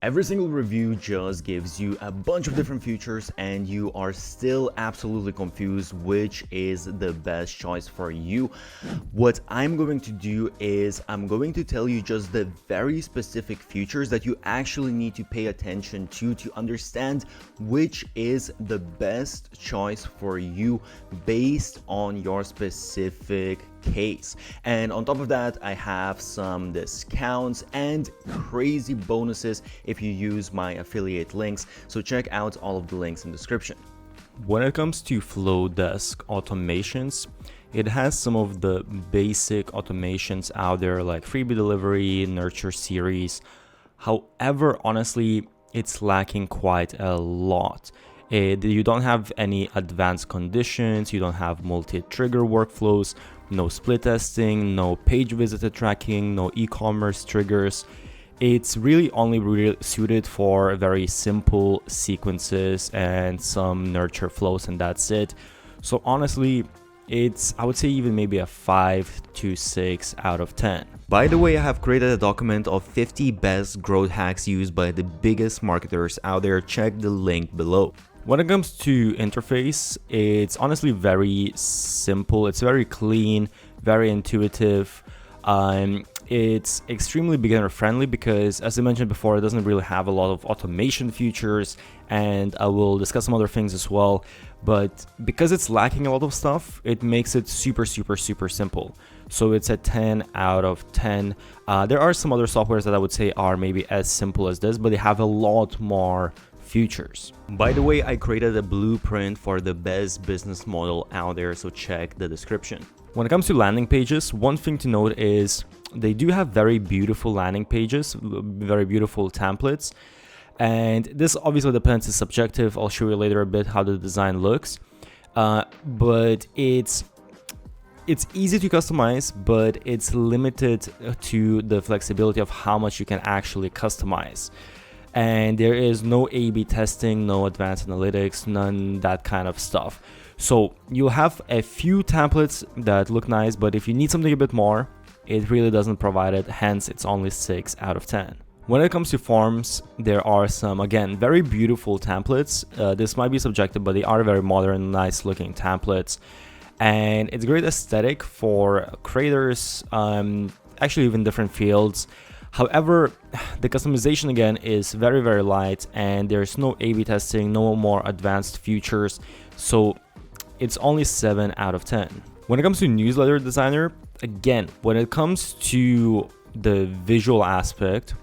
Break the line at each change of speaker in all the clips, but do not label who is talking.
Every single review just gives you a bunch of different features and you are still absolutely confused which is the best choice for you. What I'm going to do is I'm going to tell you just the very specific features that you actually need to pay attention to understand which is the best choice for you based on your specific case. And on top of that, I have some discounts and crazy bonuses if you use my affiliate links, so check out all of the links in the description. When it comes to Flodesk automations, it has some of the basic automations out there like freebie delivery, nurture series. However, honestly, it's lacking quite a lot. You don't have any advanced conditions, you don't have multi-trigger workflows, no split testing, no page visited tracking, no e-commerce triggers. It's really only really suited for very simple sequences and some nurture flows, and that's it. So honestly, I would say even maybe a 5 to 6 out of 10. By the way, I have created a document of 50 best growth hacks used by the biggest marketers out there. Check the link below. When it comes to interface, it's honestly very simple. It's very clean, very intuitive. It's extremely beginner friendly because, as I mentioned before, it doesn't really have a lot of automation features, and I will discuss some other things as well. But because it's lacking a lot of stuff, it makes it super simple. So it's a 10 out of 10. There are some other softwares that I would say are maybe as simple as this, but they have a lot more features. By the way, I created a blueprint for the best business model out there, so check the description. When it comes to landing pages, one thing to note is they do have very beautiful landing pages, very beautiful templates. And this obviously depends, it's subjective. I'll show you later a bit how the design looks. But it's easy to customize, but it's limited to the flexibility of how much you can actually customize. And there is no A/B testing, no advanced analytics, none that kind of stuff. So you'll have a few templates that look nice, but if you need something a bit more, it really doesn't provide it, hence it's only 6 out of 10. When it comes to forms, there are some, again, very beautiful templates. This might be subjective, but they are very modern, nice looking templates. And it's great aesthetic for creators, actually even different fields. However, the customization again is very light, and there's no A/B testing, no more advanced features, so it's only 7 out of 10. When it comes to newsletter designer, again, when it comes to the visual aspect,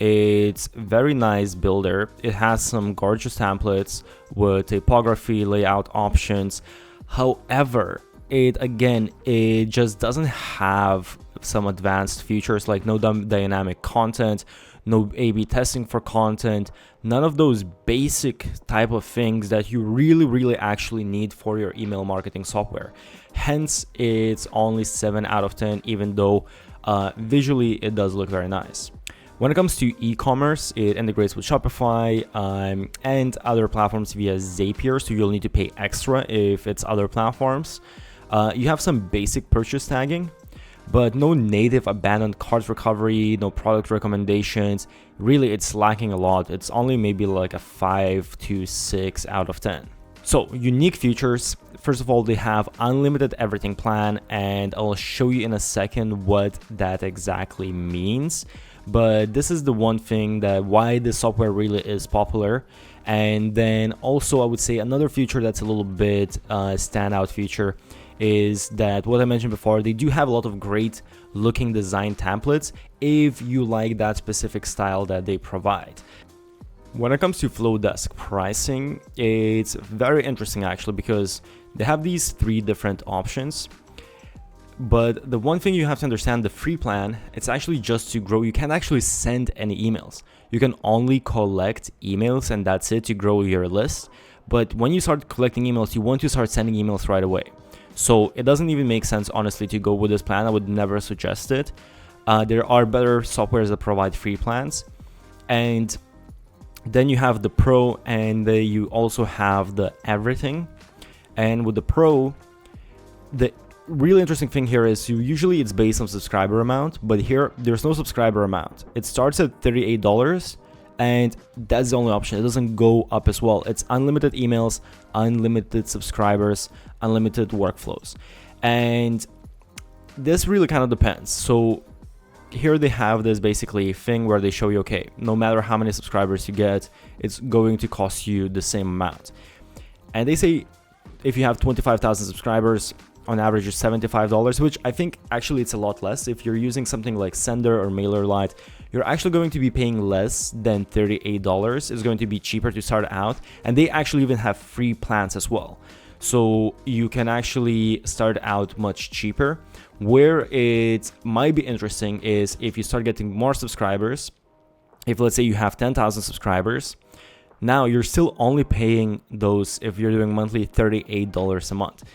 it's very nice builder. It has some gorgeous templates with typography, layout options. However, it just doesn't have some advanced features like no dynamic content, no A/B testing for content, none of those basic type of things that you really actually need for your email marketing software. Hence, it's only 7 out of 10, even though visually it does look very nice. When it comes to e-commerce, it integrates with Shopify and other platforms via Zapier, so you'll need to pay extra if it's other platforms. You have some basic purchase tagging, but no native abandoned cart recovery, no product recommendations. Really, it's lacking a lot. It's only maybe like a 5 to 6 out of 10. So, unique features. First of all, they have unlimited everything plan, and I'll show you in a second what that exactly means. But this is the one thing that why this software really is popular. And then also I would say another feature that's a little bit standout feature is that what I mentioned before, they do have a lot of great looking design templates if you like that specific style that they provide. When it comes to Flodesk pricing, it's very interesting actually because they have these 3 different options. But the one thing you have to understand, the free plan, it's actually just to grow. You can't actually send any emails. You can only collect emails, and that's it, to grow your list. But when you start collecting emails, you want to start sending emails right away. So it doesn't even make sense, honestly, to go with this plan. I would never suggest it. There are better softwares that provide free plans. And then you have the Pro, and you also have the Everything. And with the Pro, the really interesting thing here is usually it's based on subscriber amount, but here there's no subscriber amount. It starts at $38
And that's the only option. It doesn't go up as well. It's unlimited emails, unlimited subscribers, unlimited workflows. And this really kind of depends. So here they have this basically thing where they show you, okay, no matter how many subscribers you get, it's going to cost you the same amount. And they say if you have 25,000 subscribers, on average is $75, which I think actually it's a lot less. If you're using something like Sender or MailerLite, you're actually going to be paying less than $38. It's going to be cheaper to start out. And they actually even have free plans as well. So you can actually start out much cheaper. Where it might be interesting is if you start getting more subscribers. If let's say you have 10,000 subscribers, now you're still only paying those, if you're doing monthly, $38 a month.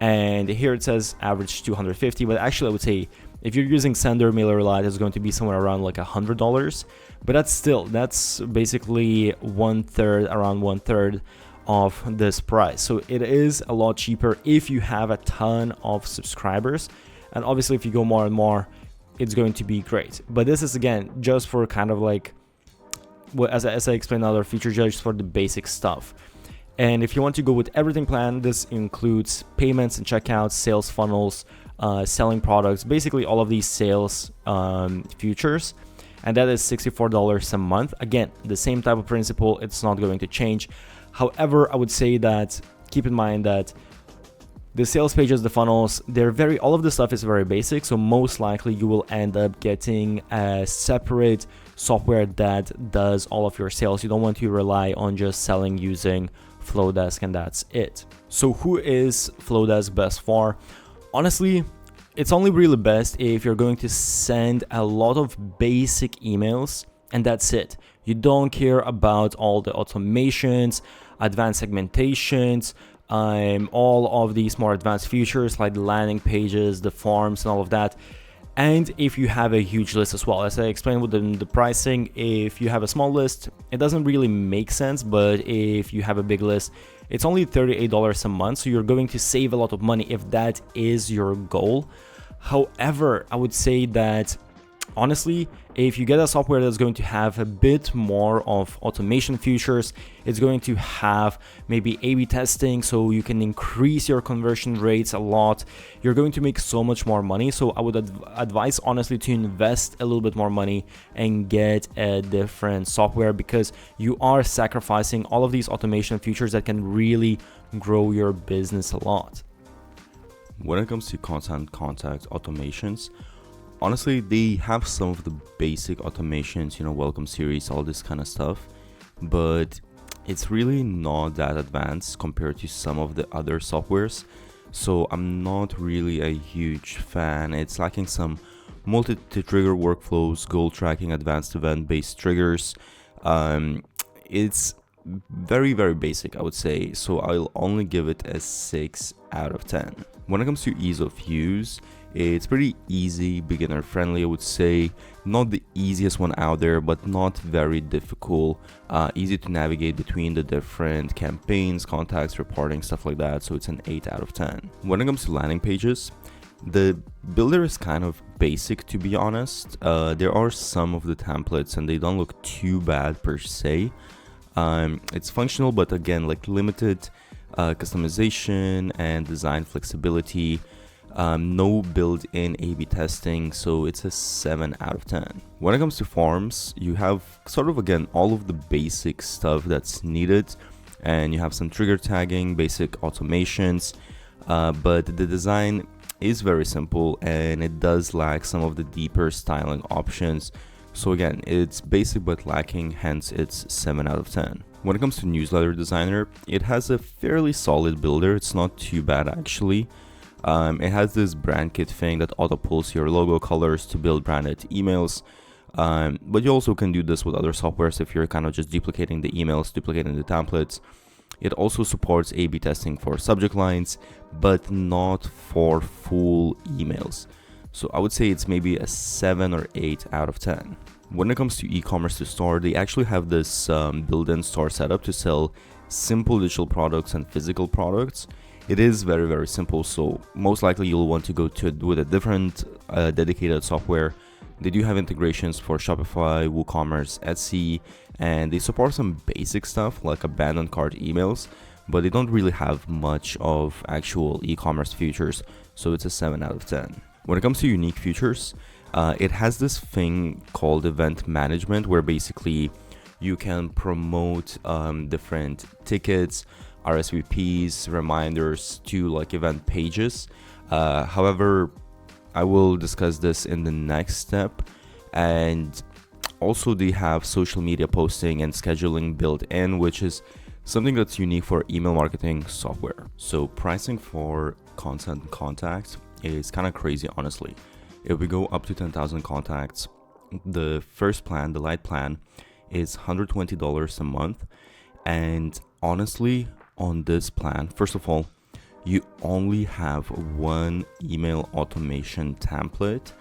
And here it says average $250, but actually I would say if you're using Sender, MailerLite, it's going to be somewhere around like $100. But that's basically around one third of this price. So it is a lot cheaper if you have a ton of subscribers. And obviously if you go more and more, it's going to be great. But this is again just for kind of like, as I explained, other feature just for the basic stuff. And if you want to go with everything plan, this includes payments and checkouts, sales funnels, selling products, basically all of these sales features. And that is $64 a month. Again, the same type of principle, it's not going to change. However, I would say that keep in mind that the sales pages, the funnels, all of this stuff is very basic. So most likely you will end up getting a separate software that does all of your sales. You don't want to rely on just selling using Flodesk and that's it. So who is Flodesk best for? Honestly, it's only really best if you're going to send a lot of basic emails and that's it. You don't care about all the automations, advanced segmentations, all of these more advanced features like the landing pages, the forms and all of that. And if you have a huge list as well, as I explained with the pricing, if you have a small list, it doesn't really make sense. But if you have a big list, it's only $38 a month. So you're going to save a lot of money if that is your goal. However, I would say that honestly, if you get a software that's going to have a bit more of automation features, it's going to have maybe A/B testing, so you can increase your conversion rates a lot. You're going to make so much more money. So I would advise honestly to invest a little bit more money and get a different software, because you are sacrificing all of these automation features that can really grow your business a lot.
When it comes to content contact automations, honestly, they have some of the basic automations, welcome series, all this kind of stuff, but it's really not that advanced compared to some of the other softwares. So I'm not really a huge fan. It's lacking some multi-trigger workflows, goal tracking, advanced event-based triggers. It's very, very basic, I would say. So I'll only give it a 6 out of 10. When it comes to ease of use, it's pretty easy, beginner friendly, I would say. Not the easiest one out there, but not very difficult. Easy to navigate between the different campaigns, contacts, reporting, stuff like that. So it's an 8 out of 10. When it comes to landing pages, the builder is kind of basic, to be honest. There are some of the templates and they don't look too bad per se. It's functional, but again, like limited customization and design flexibility. No built-in A/B testing, so it's a 7 out of 10. When it comes to forms, you have sort of, again, all of the basic stuff that's needed, and you have some trigger tagging, basic automations, but the design is very simple and it does lack some of the deeper styling options. So again, it's basic but lacking, hence it's 7 out of 10. When it comes to newsletter designer, it has a fairly solid builder. It's not too bad actually. It has this brand kit thing that auto pulls your logo colors to build branded emails. But you also can do this with other softwares if you're kind of just duplicating the emails, duplicating the templates. It also supports A/B testing for subject lines, but not for full emails. So I would say it's maybe a 7 or 8 out of 10. When it comes to e-commerce to store, they actually have this built-in store setup to sell simple digital products and physical products. It is very, very simple, so most likely you'll want to go with a different dedicated software
They do have integrations for Shopify, WooCommerce, Etsy, and they support some basic stuff like abandoned cart emails, but they don't really have much of actual e-commerce features, so it's a 7 out of 10. When it comes to unique features, it has this thing called event management, where basically you can promote different tickets, RSVPs, reminders to like event pages. However, I will discuss this in the next step. And also they have social media posting and scheduling built in, which is something that's unique for email marketing software. So pricing for content contacts is kind of crazy, honestly. If we go up to 10,000 contacts, the first plan, the light plan, is $120 a month. And honestly, on this plan, first of all, you only have one email automation template,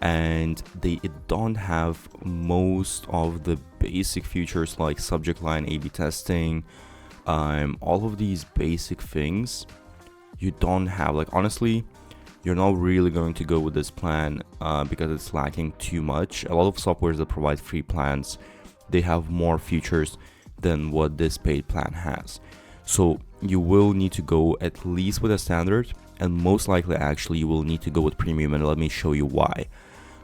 and it don't have most of the basic features like subject line A/B testing, all of these basic things you don't have. Like, honestly, you're not really going to go with this plan because it's lacking too much. A lot of softwares that provide free plans, they have more features than what this paid plan has. So you will need to go at least with a standard, and most likely actually you will need to go with premium, and let me show you why.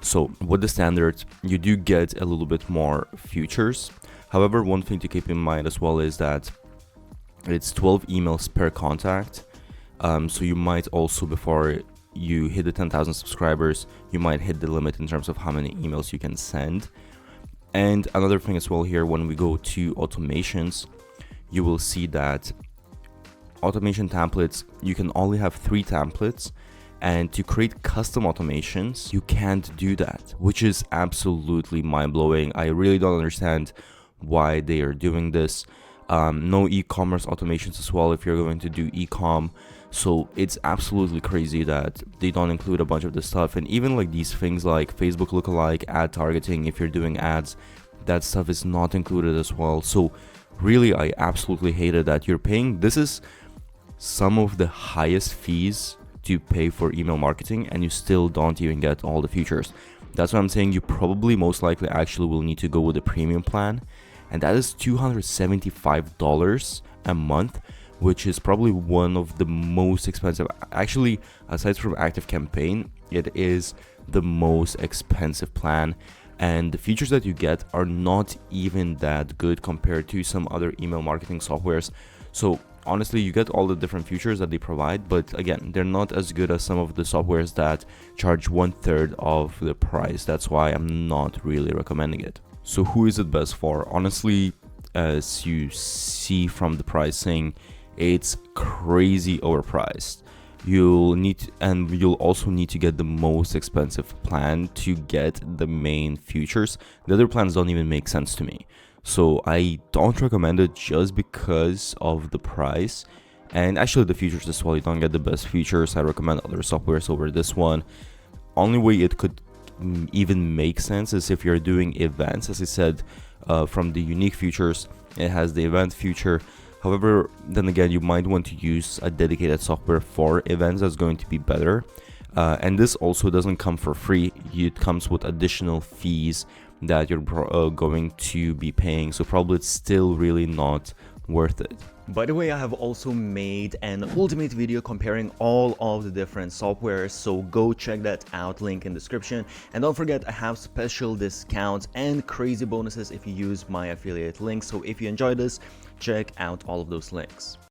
So with the standard, you do get a little bit more features. However, one thing to keep in mind as well is that it's 12 emails per contact. So you might also, before you hit the 10,000 subscribers, you might hit the limit in terms of how many emails you can send. And another thing as well here, when we go to automations, you will see that automation templates, you can only have 3 templates, and to create custom automations, you can't do that, which is absolutely mind-blowing. I really don't understand why they are doing this. No e-commerce automations as well if you're going to do e-com. So it's absolutely crazy that they don't include a bunch of this stuff. And even like these things like Facebook lookalike, ad targeting, if you're doing ads, that stuff is not included as well. So really, I absolutely hated that you're paying. This is some of the highest fees to pay for email marketing, and you still don't even get all the features. That's what I'm saying. You probably most likely actually will need to go with the premium plan, and that is $275 a month, which is probably one of the most expensive. Actually, aside from ActiveCampaign, it is the most expensive plan, and the features that you get are not even that good compared to some other email marketing softwares. So honestly, you get all the different features that they provide, but again, they're not as good as some of the softwares that charge 1/3 of the price. That's why I'm not really recommending it. So who is it best for? Honestly, as you see from the pricing, it's crazy overpriced. You'll also need to get the most expensive plan to get the main features. The other plans don't even make sense to me. So I don't recommend it just because of the price, and actually the features as well. You don't get the best features. I recommend other softwares over this one. Only way it could even make sense is if you're doing events. As I said, from the unique features, it has the event feature. However, then again, you might want to use a dedicated software for events that's going to be better. And this also doesn't come for free. It comes with additional fees that you're going to be paying. So probably it's still really not worth it.
By the way, I have also made an ultimate video comparing all of the different softwares, so go check that out, link in description. And don't forget, I have special discounts and crazy bonuses if you use my affiliate link. So if you enjoyed this, check out all of those links.